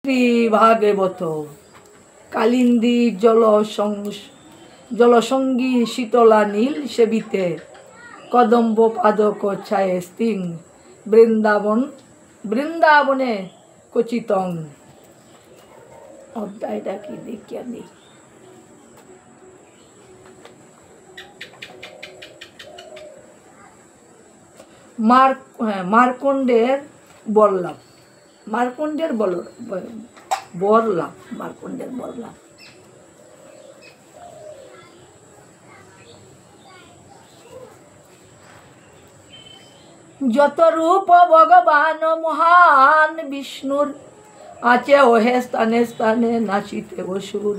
শ্রী ভাগবত কালিন্দী জলসঙ্গী শীতলা নীল সেবিতে কদম্ব পাদক ছায়ে স্তিং বৃন্দাবনে কচিতং। অধ্যায়টা কি দেখিয়া নেই। মার্কণ্ডের বললাম মার্কণ্ডের বরলাম মার্কণ্ডের বললাম। যত রূপ ভগবান মহান বিষ্ণুর আছে ওহে স্থানে স্থানে নাচিতে অসুর।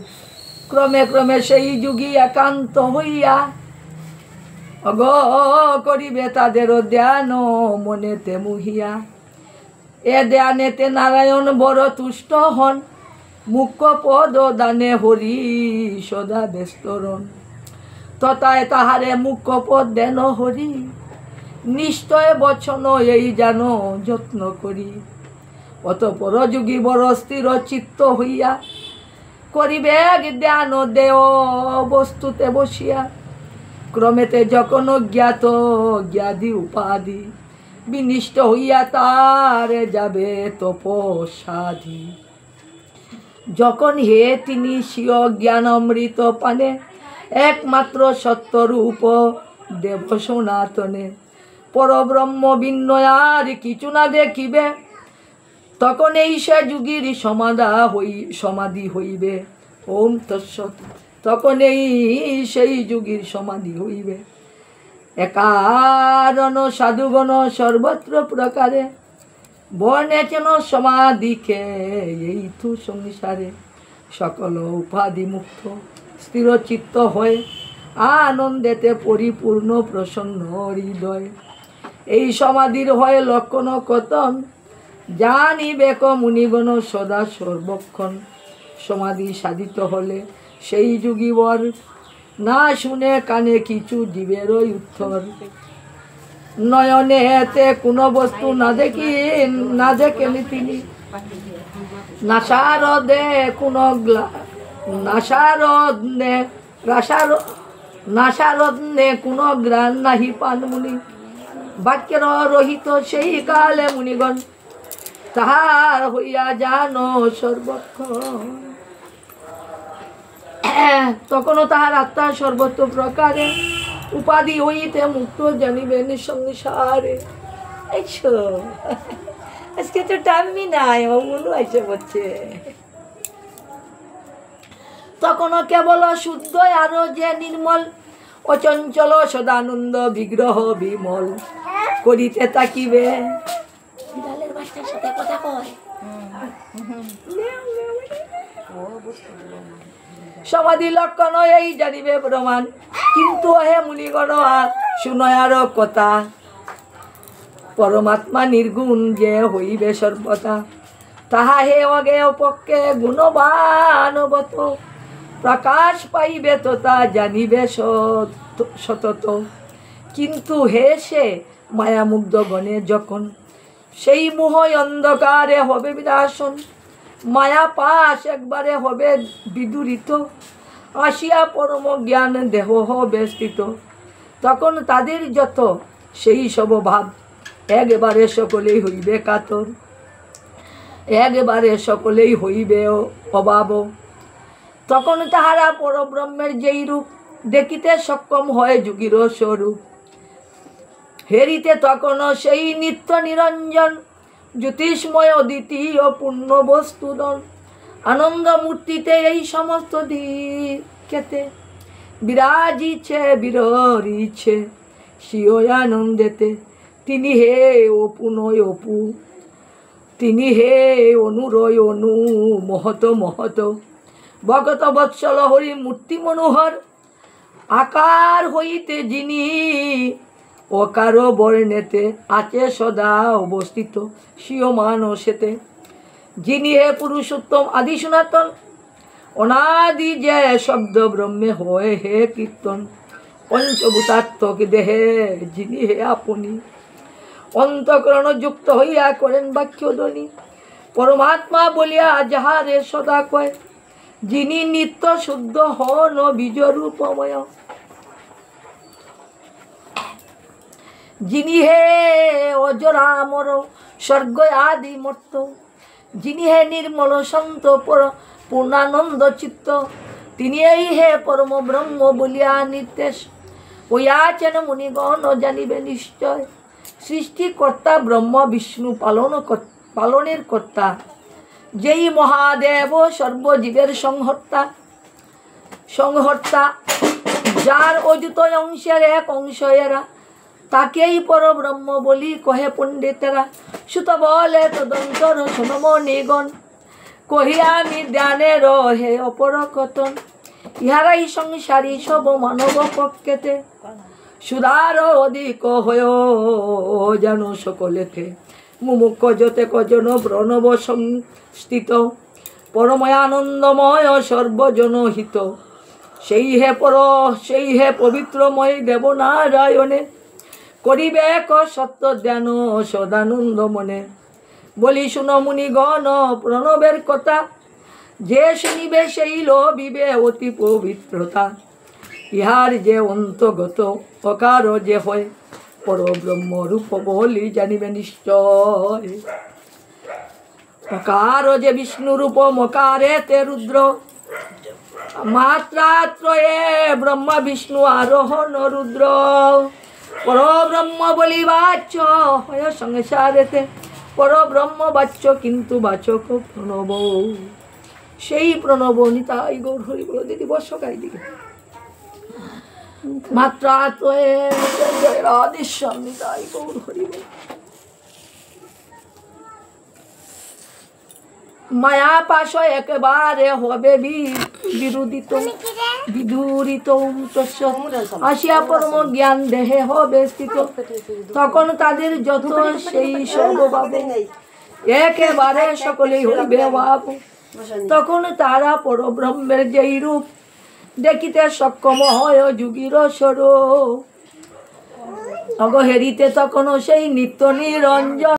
ক্রমে ক্রমে সেই যুগী একান্ত হইয়া অগ করিবে তাদের ধ্যান মনেতে মুহিয়া। এ ধ্যানেতে নারায়ণ বড় তুষ্ট হন, মুখ্য পদ দানে হরি সদা ব্যস্তরণ। তথায় তাহারে মুখ্য পদ দেন হরি, নিশ্চয় বচন এই যেন যত্ন করি। অতঃপর যোগী বড় স্থির চিত্ত হইয়া করিবে ধ্যান দেও বস্তুতে বসিয়া। ক্রমেতে যখন জ্ঞাত জ্ঞাদি উপাধি বিনিষ্ট হইয়া তারে যাবে তপস্যাধি। যখন হে তিনি স্বীয় জ্ঞান অমৃত পানে একমাত্র সত্যরূপ দেব সনাতনে। পরব্রহ্ম ভিন্ন আর কিছু না দেখিবে, তখন এই সে যুগীর সমাধি হইবে। ওম তৎসৎ। তখন এই সেই যুগীর সমাধি হইবে। একারণ সাধুগণ সর্বত্র প্রকারে বর্ণেছেন সমাধিকে এই তু সংসারে। সকল উপাধি মুক্ত স্থির চিত্ত হয়ে আনন্দেতে পরিপূর্ণ প্রসন্ন হৃদয়। এই সমাধির হয় লক্ষণ কতন, জানিবে ক মুনিগণ সদা সর্বক্ষণ। সমাধি সাধিত হলে সেই যুগীবর না শুনে কানে কিছু জীবেরই উত্তর। নয়নে এতে কোনো বস্তু না দেখেন তিনি, নাসারদনে কোনো গ্রাণ নাহি পান মুনি। বাক্যের রহিত সেই কালে মুনিগণ তাহার হইয়া জানো সর্বক্ষণ। তখনও তাহার আত্মা সর্বত্র প্রকারে উপাধি হইতে মুক্ত জানিবেন সংসারে। আজকে তো টাইমই নাই, মনু আইসে বলছে। তখনও কেবল শুদ্ধ আরো যে নির্মল অচঞ্চল সদানন্দ বিগ্রহ বিমল করিতে তাকিবে। বিড়ালের বাচ্চার সাথে কথা কয়। সমাধি লক্ষণ এই জানিবে প্রমাণ, কিন্তু হে মুনিগণ শুনয় আরো কথা। পরমাত্মা নির্গুণ যে হইবে সর্বদা, তাহা হে অগে পক্ষে গুণবানবত। প্রকাশ পাইবে তথা জানিবে সতত। কিন্তু হে সে মায়ামুগ্ধ গণে যখন, সেই মোহ অন্ধকারে হবে বিনাশন। মায়া পাশ একবারে হবে বিদূরিত, আসিয়া পরম জ্ঞান দেহ হবে স্থিত। তখন তাদের যত সেই সব ভাব একবারে সকলেই হইবে কাতর, একবারে সকলেই হইবে অভাব। তখন তাহারা পরব্রহ্মের যেই রূপ দেখিতে সক্ষম হয় যুগীর স্বরূপ। হেরিতে তখন সেই নিত্য নিরঞ্জন জ্যোতিষ্ময় অদ্বিতীয় পূর্ণ বস্তুদন। আনন্দ মূর্তিতে এই সমস্ত দিকেতে বিরাজিছে বিররিছে স্বীয় আনন্দেতে। তিনি হে অপু নয় অপু, তিনি হে অনুরয় অনু, মহত মহত ভগত বৎসল হরি মূর্তি মনোহর। আকার হইতে যিনি অকার বর্ণেতে আছে সদা অবস্থিত স্বীয় মানসেতে। যিনি হে পুরুষোত্তম আদি সনাতন, অনাদি যে শব্দ ব্রহ্মে হয় হে কীর্তন। পঞ্চভূতাত্মক দেহে যিনি হে আপনি, অন্তঃকরণ যুক্ত হইয়া করেন বাক্যধ্বনি। পরমাত্মা বলিয়া যাহারে সদা কয়, যিনি নিত্য শুদ্ধ হন বীজ রূপময়, যিনি হে অজরামর স্বর্গ আদি মর্ত, যিনি হে নির্মল শান্ত পূর্ণানন্দ চিত্ত, তিনি এই হে পরম ব্রহ্ম বলিয়া নির্দেশ হইয়াছেন মুনিগণ জানিবে নিশ্চয়। সৃষ্টিকর্তা ব্রহ্ম বিষ্ণু পালনের কর্তা, যেই মহাদেব সর্বজীবের সংহর্তা, যার অযুত অংশের এক অংশ এরা, তাকেই পরব্রহ্ম বলি কহে পণ্ডিতেরা। সুত বলে তদন্তর সোনমণিগণ, কহিয়া আমি ধ্যানের হে অপর কথন, ইহারাই সংসারী সব মানব পক্ষেতে, সুধার অধিক হয়ে যেন সকলেতে, মুমুক্ষ যতে কজন প্রণব সংস্থিত, পরময় আনন্দময় সর্বজনহিত, সেই হে পবিত্রময় দেবনারায়ণে, করিবে এক সত্য ধ্যান সদানন্দ মনে। বলি শুনো মুনিগণ প্রণবের কথা, যে শুনিবে সেই লভিবে অতি পবিত্রতা, ইহার যে অন্তগত অকার যে হয়, পরব্রহ্ম রূপ বলি জানিবে নিশ্চয়। অকার যে বিষ্ণু রূপ, মকারে তে রুদ্র, মাত্রাত্রয়ে ব্রহ্মা বিষ্ণু আরোহণ রুদ্র, পরব্রহ্ম বলি বাচ্য হয় সংসারেতে, পরব্রহ্ম বাচ্য কিন্তু বাচক প্রণব, সেই প্রণব নিতাই গৌর হরি বল। দিদি বর্ষকাই দিকে মাত্রাত্রয়ে রাধেশ্যাম নিতাই গৌর হরি বল। মায়া পাশ একেবারে হবে বিরুদিত বিদূরিত, আসিয়া পরম জ্ঞান দেহে হবে স্থিত, তখন তাদের যত সেই সর্বভাব একেবারে সকলেই হইবে ভাব, তখন তারা পরব্রহ্মের যেই রূপ দেখিতে সক্ষম হয় যুগীর স্বরূপ, অগহেরিতে তখন সেই নিত্য নিরঞ্জন।